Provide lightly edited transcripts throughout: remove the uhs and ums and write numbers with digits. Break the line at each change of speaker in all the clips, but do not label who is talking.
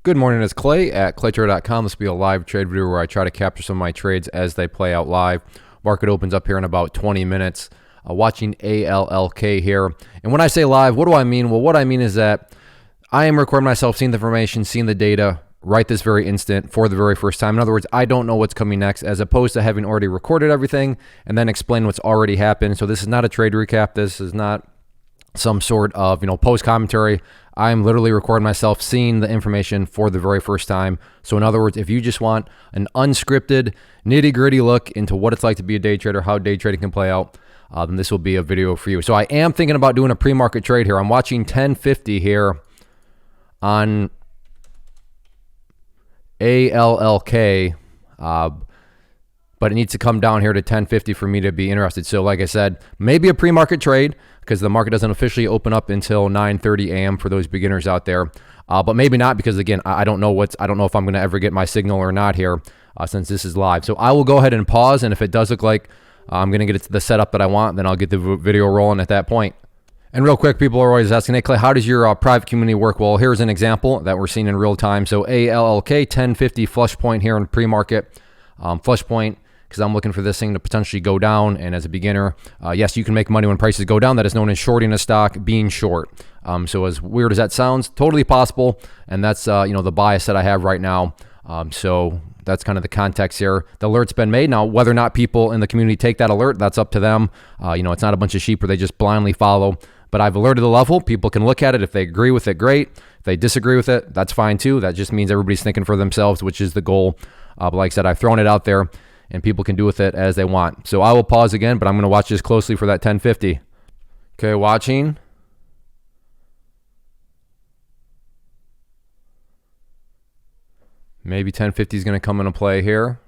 Good morning, it's Clay at claytrader.com. This will be a live trade video where I try to capture some of my trades as they play out live. Market opens up here in about 20 minutes. Watching ALLK here. And when I say live, what do I mean? Well, what I mean is that I am recording myself, seeing the information, seeing the data right this very instant for the very first time. In other words, I don't know what's coming next, as opposed to having already recorded everything and then explain what's already happened. So this is not a trade recap. This is not some sort of, post commentary. I'm literally recording myself, seeing the information for the very first time. So in other words, if you just want an unscripted, nitty gritty look into what it's like to be a day trader, how day trading can play out, then this will be a video for you. So I am thinking about doing a pre-market trade here. I'm watching 1050 here on ALLK, but it needs to come down here to 1050 for me to be interested. So like I said, maybe a pre-market trade, because the market doesn't officially open up until 9:30 a.m. for those beginners out there. But maybe not, because again, I don't know if I'm going to ever get my signal or not here, since this is live. So I will go ahead and pause, and if it does look like I'm going to get it to the setup that I want, then I'll get the video rolling at that point. And real quick, people are always asking, hey Clay, how does your private community work? Well, here's an example that we're seeing in real time. So ALLK 1050 flush point here in pre-market, flush point, because I'm looking for this thing to potentially go down. And as a beginner, yes, you can make money when prices go down. That is known as shorting a stock, being short. So as weird as that sounds, totally possible. And that's the bias that I have right now. So that's kind of the context here. The alert's been made. Now, whether or not people in the community take that alert, that's up to them. It's not a bunch of sheep where they just blindly follow. But I've alerted the level. People can look at it. If they agree with it, great. If they disagree with it, that's fine too. That just means everybody's thinking for themselves, which is the goal. But like I said, I've thrown it out there, and people can do with it as they want. So I will pause again, but I'm going to watch this closely for that 1050. Okay, watching. Maybe 1050 is going to come into play here.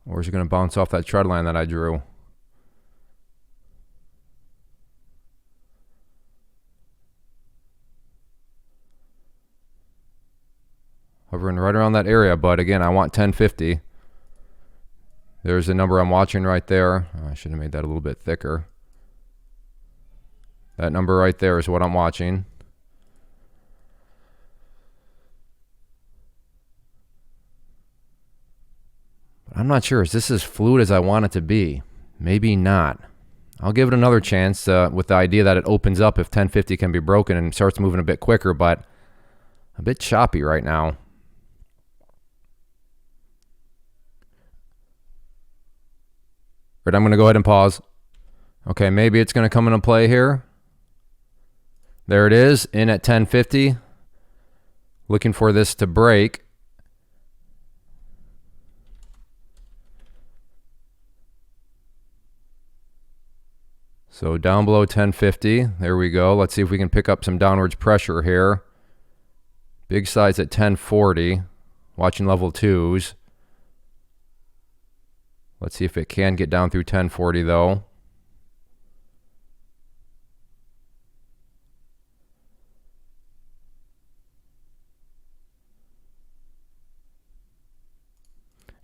Or is it going to bounce off that trend line that I drew? Hovering right around that area, but again, I want 1050. There's the number I'm watching right there. I should have made that a little bit thicker. That number right there is what I'm watching. But I'm not sure. Is this as fluid as I want it to be? Maybe not. I'll give it another chance with the idea that it opens up if 1050 can be broken and starts moving a bit quicker, but a bit choppy right now. But I'm going to go ahead and pause. Okay, maybe it's going to come into play here. There it is, in at 1050. Looking for this to break. So down below 1050, there we go. Let's see if we can pick up some downwards pressure here. Big size at 1040, watching level 2s. Let's see if it can get down through 1040 though.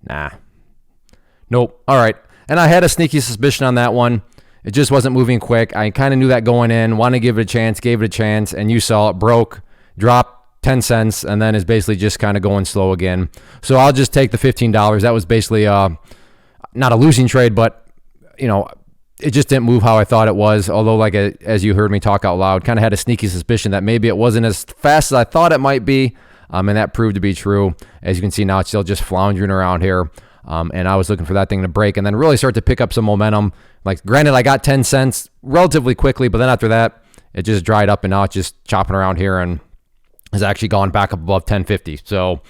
Nah. Nope. All right. And I had a sneaky suspicion on that one. It just wasn't moving quick. I kind of knew that going in, wanted to give it a chance, gave it a chance, and you saw it broke, dropped 10 cents, and then is basically just kind of going slow again. So I'll just take the $15. That was basically not a losing trade, but it just didn't move how I thought it was. Although, as you heard me talk out loud, kind of had a sneaky suspicion that maybe it wasn't as fast as I thought it might be, and that proved to be true. As you can see now, it's still just floundering around here, and I was looking for that thing to break and then really start to pick up some momentum. Like, granted, I got 10 cents relatively quickly, but then after that, it just dried up, and now it's just chopping around here and has actually gone back up above 1050. So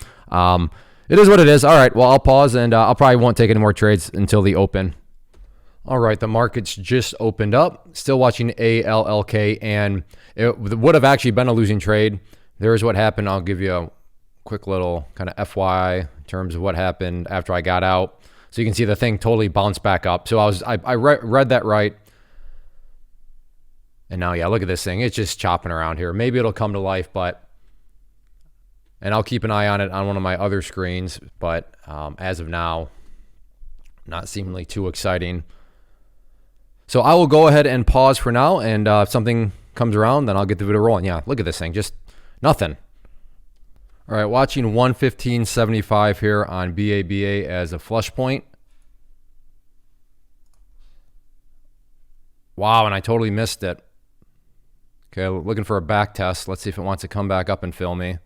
it is what it is. All right, well, I'll pause, and I'll probably won't take any more trades until the open. All right, the market's just opened up. Still watching ALLK, and it would have actually been a losing trade. There's what happened. I'll give you a quick little kind of FYI in terms of what happened after I got out. So you can see the thing totally bounced back up. So I read that right. And now, yeah, look at this thing. It's just chopping around here. Maybe it'll come to life, and I'll keep an eye on it on one of my other screens. But as of now, Not seemingly too exciting. So I will go ahead and pause for now, and if something comes around, then I'll get the video rolling. Yeah, look at this thing, just nothing. All right, watching 115.75 here on BABA as a flush point. Wow, and I totally missed it. Okay, looking for a back test. Let's see if it wants to come back up and fill me.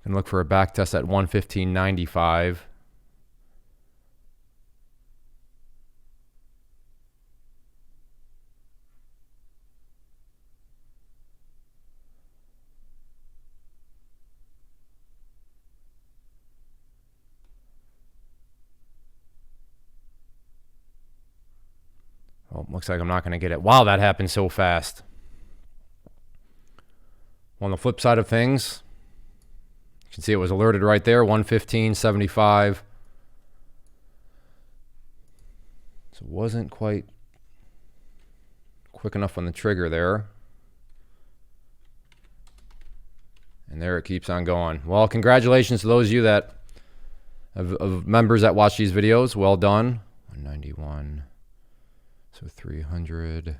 And look for a back test at 115.95. Oh, looks like I'm not going to get it. Wow, that happened so fast. On the flip side of things, you can see it was alerted right there, 115.75. So it wasn't quite quick enough on the trigger there. And there it keeps on going. Well, congratulations to those of you that of members that watch these videos. Well done. 191. So 300.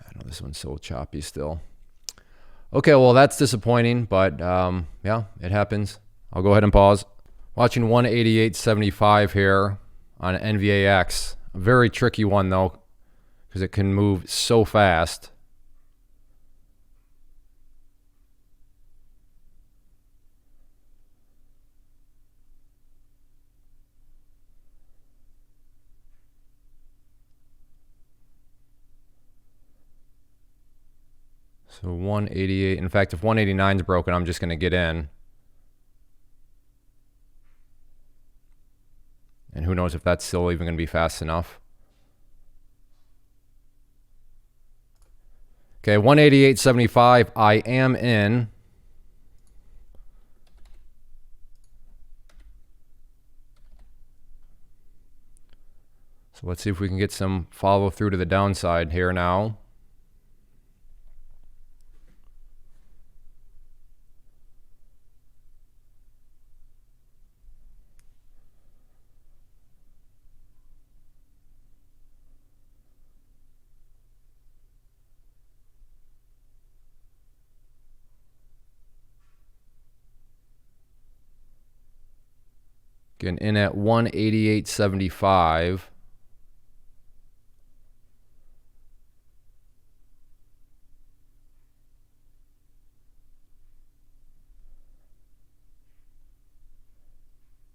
I know this one's so choppy still. Okay, well, that's disappointing, but yeah, it happens. I'll go ahead and pause. Watching 188.75 here on NVAX. A very tricky one, though, because it can move so fast. So 188. In fact, if 189 is broken, I'm just going to get in. And who knows if that's still even going to be fast enough. Okay, 188.75. I am in. So let's see if we can get some follow through to the downside here now. Getting in at 188.75.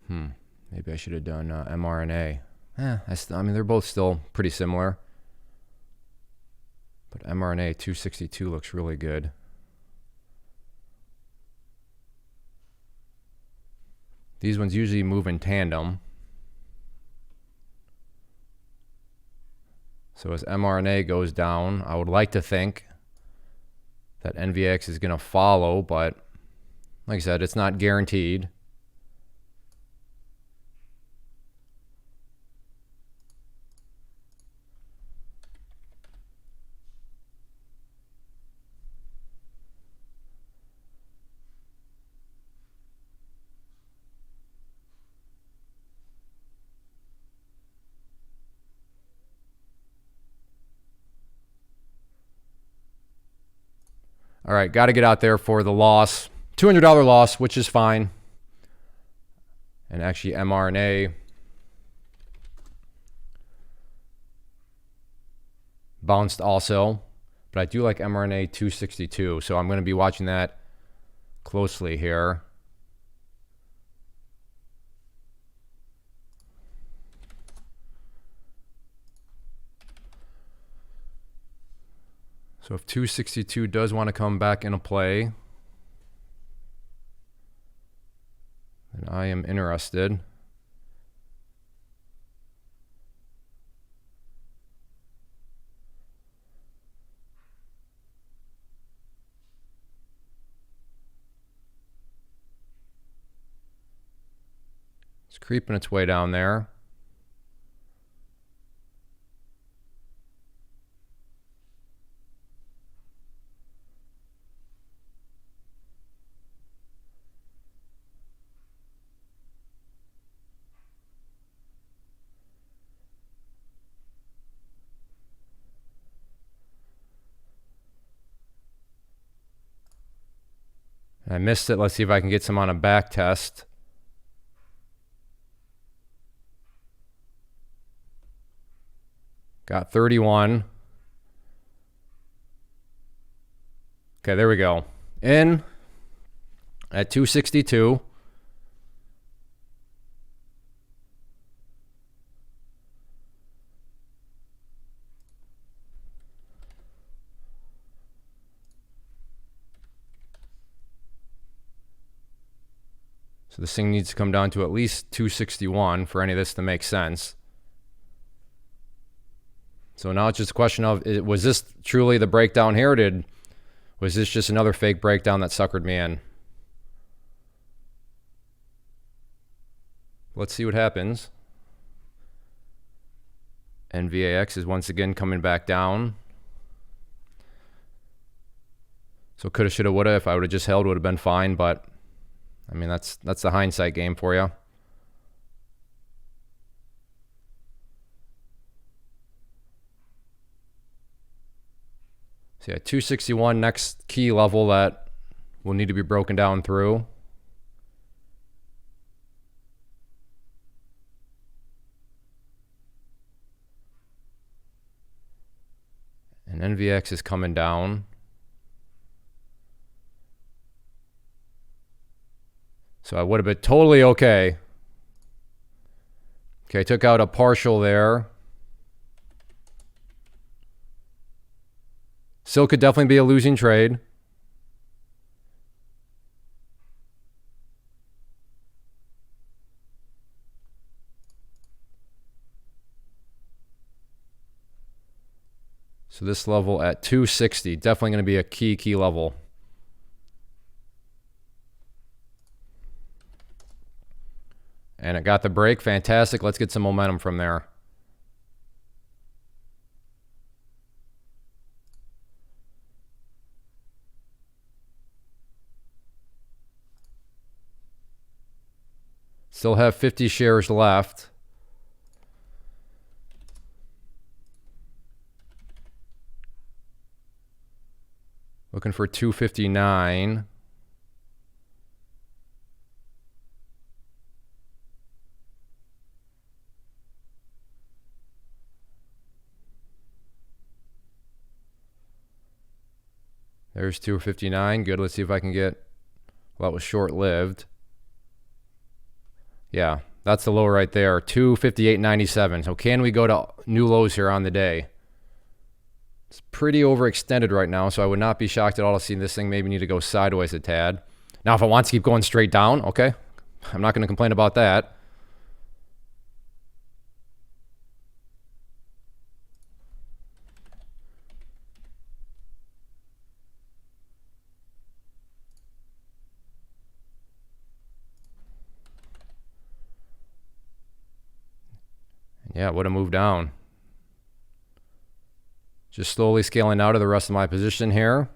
Maybe I should have done mRNA. I mean, they're both still pretty similar. But mRNA 262 looks really good. These ones usually move in tandem. So as mRNA goes down, I would like to think that NVX is going to follow, but like I said, it's not guaranteed. All right, got to get out there for the loss. $200 loss, which is fine. And actually mRNA bounced also. But I do like mRNA 262, so I'm going to be watching that closely here. So if 262 does want to come back into play, then I am interested. It's creeping its way down there. I missed it. Let's see if I can get some on a back test. Got 31. Okay, there we go. In at 262. So this thing needs to come down to at least 261 for any of this to make sense. So now it's just a question of, was this truly the breakdown here, or was this just another fake breakdown that suckered me in? Let's see what happens. NVAX is once again coming back down. So coulda, shoulda, woulda. If I would have just held, would have been fine, but I mean, that's the hindsight game for you. So yeah, 261, next key level that will need to be broken down through. And NVX is coming down. So I would have been totally okay. Okay, took out a partial there. Still could definitely be a losing trade. So this level at 260, definitely going to be a key level. And it got the break. Fantastic. Let's get some momentum from there. Still have 50 shares left. Looking for 259. There's 259. Good. Let's see if I can get, well, that was short-lived. Yeah, that's the low right there, 258.97. So can we go to new lows here on the day? It's pretty overextended right now, so I would not be shocked at all to see this thing maybe need to go sideways a tad. Now, if it wants to keep going straight down, okay, I'm not going to complain about that. Yeah, it would have moved down. Just slowly scaling out of the rest of my position here.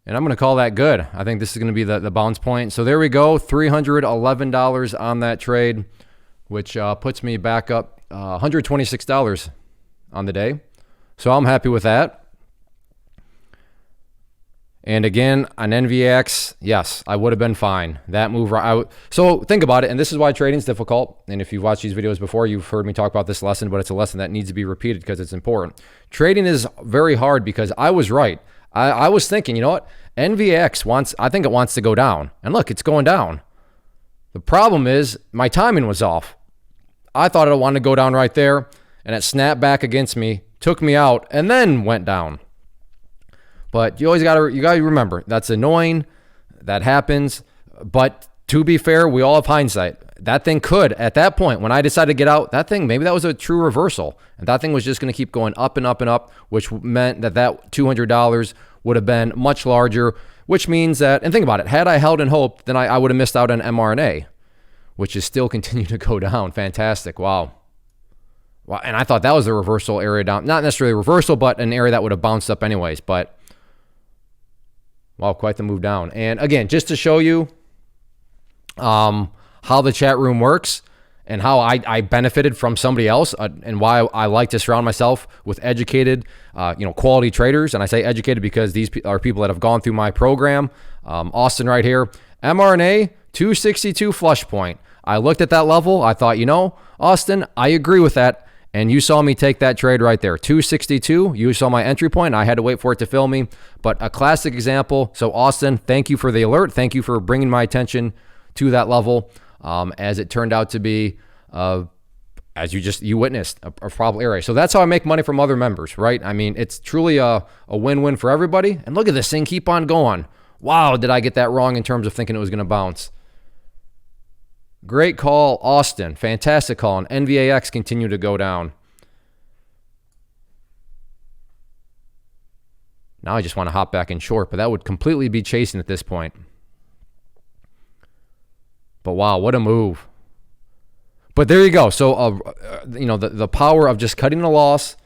And I'm going to call that good. I think this is going to be the bounce point. So there we go, $311 on that trade, which puts me back up $126 on the day. So I'm happy with that. And again, on NVX, yes, I would have been fine. That move, so think about it, and this is why trading is difficult. And if you've watched these videos before, you've heard me talk about this lesson, but it's a lesson that needs to be repeated because it's important. Trading is very hard because I was right. I was thinking, you know what? NVX I think it wants to go down. And look, it's going down. The problem is my timing was off. I thought it wanted to go down right there, and it snapped back against me, took me out, and then went down. But you always gotta remember, that's annoying, that happens. But to be fair, we all have hindsight. That thing could, at that point, when I decided to get out, maybe that was a true reversal. And that thing was just gonna keep going up and up and up, which meant that $200 would have been much larger, which means that, and think about it, had I held and hoped, then I would have missed out on MRNA, which is still continuing to go down. Fantastic, wow. Wow, and I thought that was the reversal area down. Not necessarily a reversal, but an area that would have bounced up anyways, but wow, quite the move down. And again, just to show you how the chat room works, and how I benefited from somebody else, and why I like to surround myself with educated, quality traders. And I say educated because these are people that have gone through my program. Austin right here, MRNA 262 flush point. I looked at that level. I thought, Austin, I agree with that. And you saw me take that trade right there, 262. You saw my entry point. I had to wait for it to fill me, but a classic example. So Austin, thank you for the alert. Thank you for bringing my attention to that level, as it turned out to be, as you witnessed, a probable area. So that's how I make money from other members, right? I mean, it's truly a win-win for everybody. And look at this thing keep on going. Wow, did I get that wrong in terms of thinking it was going to bounce? Great call, Austin. Fantastic call. And NVAX continue to go down. Now I just want to hop back in short, but that would completely be chasing at this point. But wow, what a move. But there you go. So, the power of just cutting the loss,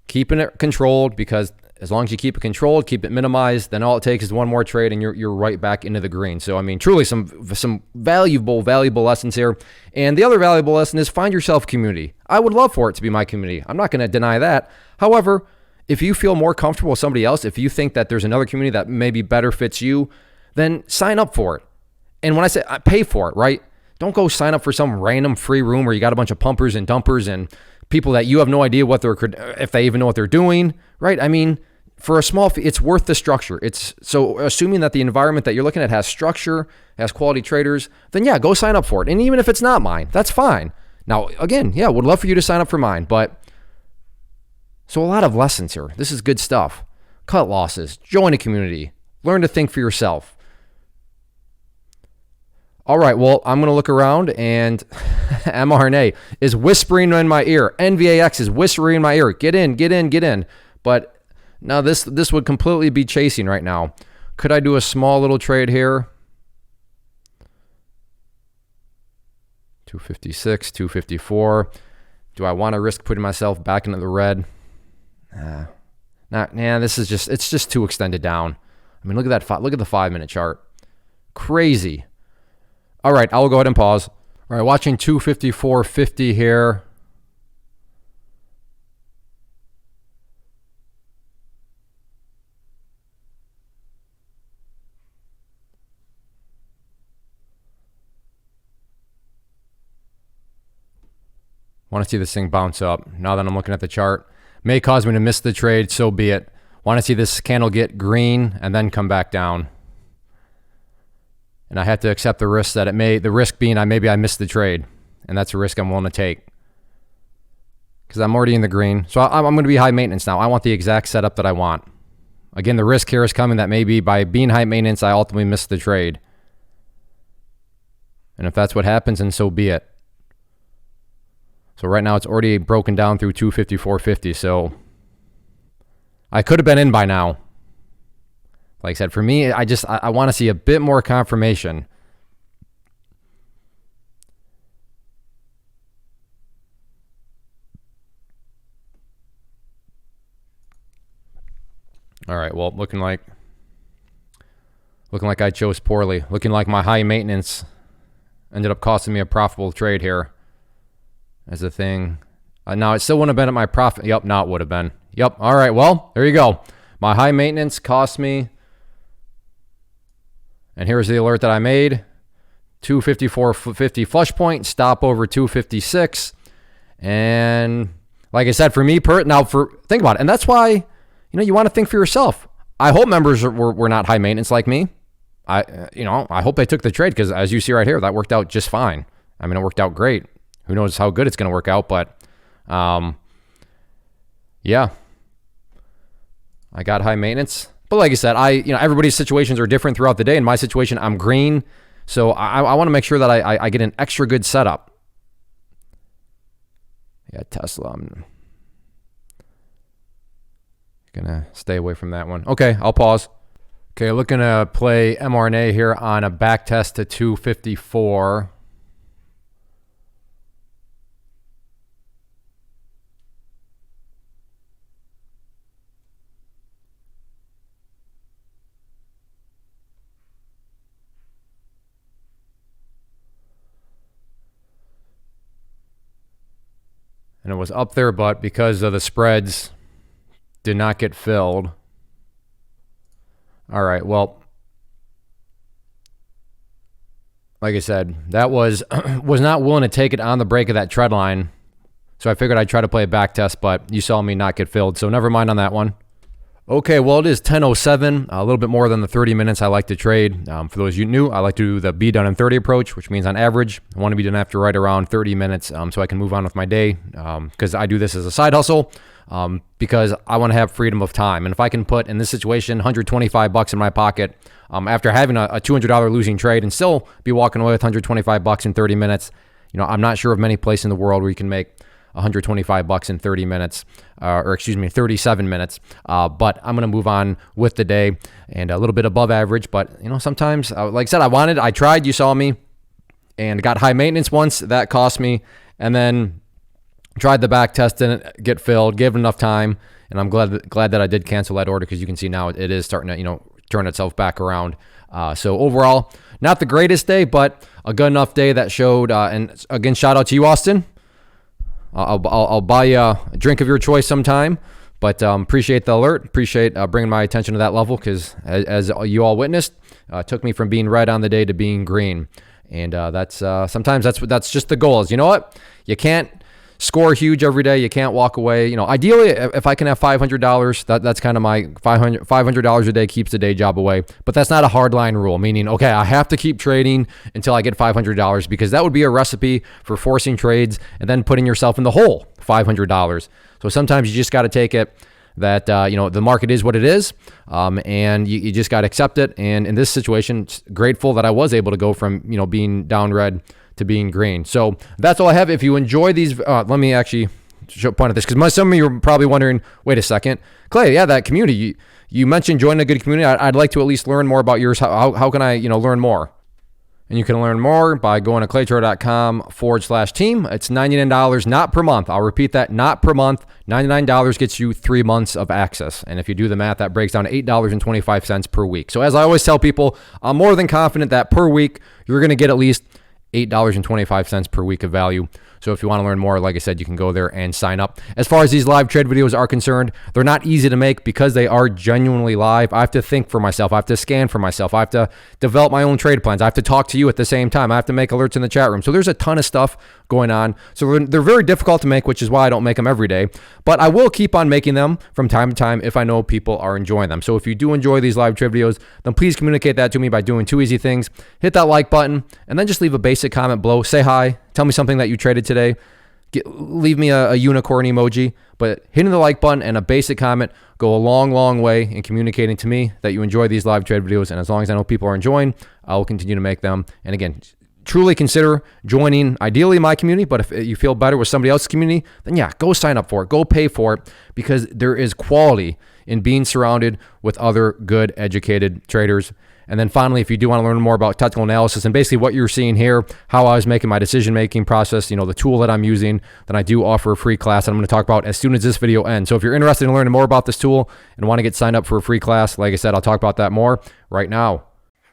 keeping it controlled, because as long as you keep it controlled, keep it minimized, then all it takes is one more trade and you're right back into the green. So, I mean, truly some valuable lessons here. And the other valuable lesson is find yourself community. I would love for it to be my community. I'm not going to deny that. However, if you feel more comfortable with somebody else, if you think that there's another community that maybe better fits you, then sign up for it. And when I say pay for it, right? Don't go sign up for some random free room where you got a bunch of pumpers and dumpers and people that you have no idea if they even know what they're doing, right? I mean, for a small fee, it's worth the structure. So assuming that the environment that you're looking at has structure, has quality traders, then yeah, go sign up for it. And even if it's not mine, that's fine. Now, again, yeah, would love for you to sign up for mine, but so a lot of lessons here. This is good stuff. Cut losses, join a community, learn to think for yourself. All right, well, I'm going to look around, and mRNA is whispering in my ear. NVAX is whispering in my ear. Get in. But now this would completely be chasing right now. Could I do a small little trade here? 256, 254. Do I want to risk putting myself back into the red? It's just too extended down. I mean, look at that. Look at the 5-minute chart. Crazy. All right, I'll go ahead and pause. All right, watching 254.50 here. Want to see this thing bounce up. Now that I'm looking at the chart, may cause me to miss the trade, so be it. Want to see this candle get green and then come back down. And I have to accept the risk that the risk being maybe I missed the trade. And that's a risk I'm willing to take. Because I'm already in the green. So I'm going to be high maintenance now. I want the exact setup that I want. Again, the risk here is coming that maybe by being high maintenance, I ultimately miss the trade. And if that's what happens, then so be it. So right now it's already broken down through 254.50. So I could have been in by now. Like I said, for me, I want to see a bit more confirmation. All right, well, looking like I chose poorly. Looking like my high maintenance ended up costing me a profitable trade here as a thing. Now, it still wouldn't have been at my profit. Yep, now it would have been. Yep, all right, well, there you go. My high maintenance cost me. And here's the alert that I made. 254.50 flush point, stop over 256. And like I said, for me, think about it. And that's why, you want to think for yourself. I hope members were not high maintenance like me. I hope they took the trade because as you see right here, that worked out just fine. I mean, it worked out great. Who knows how good it's going to work out, but yeah, I got high maintenance. But like I said, everybody's situations are different throughout the day. In my situation, I'm green. So I want to make sure that I get an extra good setup. Yeah, Tesla. I'm going to stay away from that one. Okay, I'll pause. Okay, looking to play mRNA here on a back test to 254. and it was up there, but because of the spreads did not get filled. All right, well, like I said, that was not willing to take it on the break of that trend line. So I figured I'd try to play a back test, but you saw me not get filled. So never mind on that one. Okay, well, it is 10:07, a little bit more than the 30 minutes I like to trade. For those of you new, I like to do the be done in 30 approach, which means on average, I want to be done after right around 30 minutes so I can move on with my day, because I do this as a side hustle, because I want to have freedom of time. And if I can put, in this situation, $125 in my pocket after having a $200 losing trade and still be walking away with $125 in 30 minutes, I'm not sure of many places in the world where you can make $125 in 30 minutes, 37 minutes. But I'm going to move on with the day and a little bit above average. But, sometimes, like I said, I tried, you saw me, and got high maintenance once. That cost me. And then tried the back test, didn't get filled, gave it enough time. And I'm glad that I did cancel that order, because you can see now it is starting to, turn itself back around. So overall, not the greatest day, but a good enough day that showed. And again, shout out to you, Austin. I'll buy you a drink of your choice sometime, but appreciate the alert. Appreciate bringing my attention to that level, because as you all witnessed, took me from being red on the day to being green. And that's sometimes that's just the goal. Is, you know what? You can't score huge every day. You can't walk away. Ideally, if I can have $500, that's kind of my $500 a day keeps the day job away. But that's not a hard line rule, meaning, okay, I have to keep trading until I get $500, because that would be a recipe for forcing trades and then putting yourself in the hole, $500. So sometimes you just got to take it that, the market is what it is, and you just got to accept it. And in this situation, grateful that I was able to go from, being down red to being green. So that's all I have. If you enjoy these, let me actually point at this, because some of you are probably wondering, wait a second, Clay, yeah, that community, you mentioned joining a good community. I'd like to at least learn more about yours. How can I, learn more? And you can learn more by going to claytrader.com/team. It's $99, not per month. I'll repeat that, not per month. $99 gets you 3 months of access. And if you do the math, that breaks down to $8.25 per week. So as I always tell people, I'm more than confident that per week, you're going to get at least $8.25 per week of value. So if you want to learn more, like I said, you can go there and sign up. As far as these live trade videos are concerned, they're not easy to make because they are genuinely live. I have to think for myself. I have to scan for myself. I have to develop my own trade plans. I have to talk to you at the same time. I have to make alerts in the chat room. So there's a ton of stuff going on. So they're very difficult to make, which is why I don't make them every day. But I will keep on making them from time to time if I know people are enjoying them. So if you do enjoy these live trade videos, then please communicate that to me by doing two easy things. Hit that like button, and then just leave a basic comment below. Say hi. Tell me something that you traded today. Leave me a unicorn emoji, but hitting the like button and a basic comment go a long, long way in communicating to me that you enjoy these live trade videos. And as long as I know people are enjoying, I will continue to make them. And again, truly consider joining ideally my community, but if you feel better with somebody else's community, then yeah, go sign up for it, go pay for it, because there is quality in being surrounded with other good educated traders. And then finally, if you do want to learn more about technical analysis and basically what you're seeing here, how I was making my decision-making process, the tool that I'm using, then I do offer a free class that I'm going to talk about as soon as this video ends. So if you're interested in learning more about this tool and want to get signed up for a free class, like I said, I'll talk about that more right now.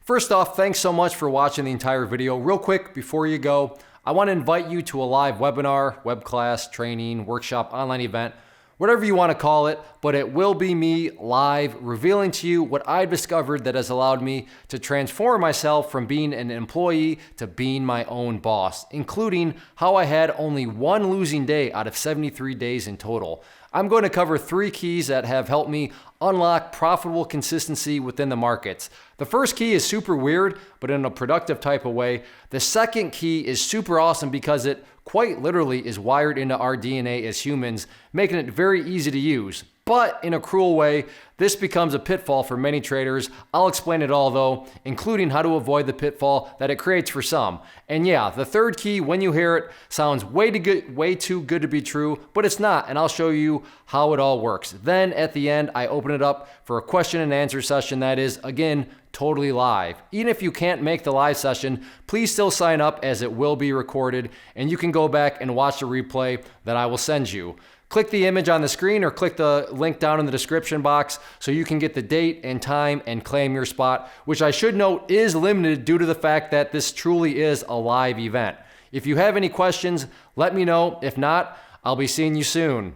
First off, thanks so much for watching the entire video. Real quick, before you go, I want to invite you to a live webinar, web class, training, workshop, online event, whatever you want to call it, but it will be me live revealing to you what I've discovered that has allowed me to transform myself from being an employee to being my own boss, including how I had only one losing day out of 73 days in total. I'm going to cover 3 keys that have helped me unlock profitable consistency within the markets. The first key is super weird, but in a productive type of way. The second key is super awesome because it quite literally is wired into our DNA as humans, making it very easy to use. But in a cruel way, this becomes a pitfall for many traders. I'll explain it all though, including how to avoid the pitfall that it creates for some. And yeah, the third key, when you hear it, sounds way too good to be true, but it's not, and I'll show you how it all works. Then at the end, I open it up for a question and answer session that is, again, totally live. Even if you can't make the live session, please still sign up as it will be recorded, and you can go back and watch the replay that I will send you. Click the image on the screen or click the link down in the description box so you can get the date and time and claim your spot, which I should note is limited due to the fact that this truly is a live event. If you have any questions, let me know. If not, I'll be seeing you soon.